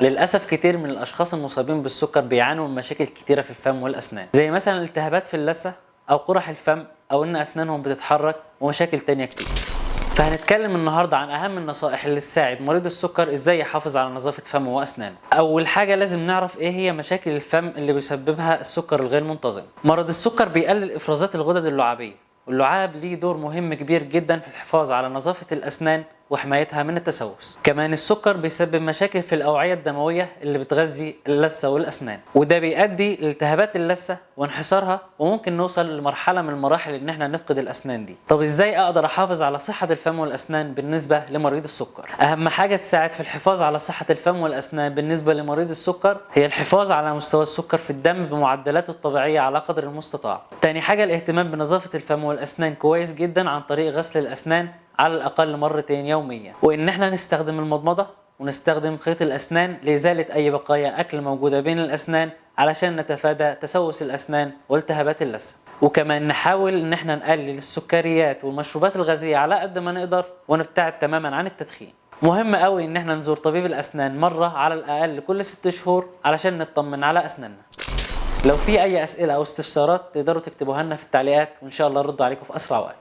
للأسف كتير من الأشخاص المصابين بالسكر بيعانوا من مشاكل كتيرة في الفم والأسنان، زي مثلا التهابات في اللثة أو قرح الفم أو إن أسنانهم بتتحرك ومشاكل تانية كتير. فهنتكلم النهارده عن أهم النصائح اللي تساعد مريض السكر إزاي يحافظ على نظافة فمه وأسنانه. أول حاجة لازم نعرف إيه هي مشاكل الفم اللي بيسببها السكر الغير منتظم. مرض السكر بيقلل إفرازات الغدد اللعابية، واللعاب ليه دور مهم كبير جدا في الحفاظ على نظافة الأسنان وحمايتها من التسوس. كمان السكر بيسبب مشاكل في الأوعية الدموية اللي بتغذي اللثة والأسنان، وده بيؤدي لالتهابات اللثة وانحسارها، وممكن نوصل لمرحلة من المراحل إن احنا نفقد الأسنان دي. طب إزاي أقدر أحافظ على صحة الفم والأسنان بالنسبة لمريض السكر؟ أهم حاجة تساعد في الحفاظ على صحة الفم والأسنان بالنسبة لمريض السكر هي الحفاظ على مستوى السكر في الدم بمعدلاته الطبيعية على قدر المستطاع. تاني حاجة الاهتمام بنظافة الفم والأسنان كويس جدا عن طريق غسل الأسنان على الأقل مرتين يوميا، وإن احنا نستخدم المضمضة ونستخدم خيط الأسنان لإزالة أي بقايا أكل موجودة بين الأسنان علشان نتفادى تسوس الأسنان والتهابات اللثة. وكمان نحاول إن احنا نقلل السكريات والمشروبات الغازية على قد ما نقدر ونبتعد تماما عن التدخين. مهم قوي إن احنا نزور طبيب الأسنان مرة على الأقل كل 6 شهور علشان نطمن على أسناننا. لو في أي أسئلة أو استفسارات تقدروا تكتبوها لنا في التعليقات، وإن شاء الله نرد عليكم في أسرع وقت.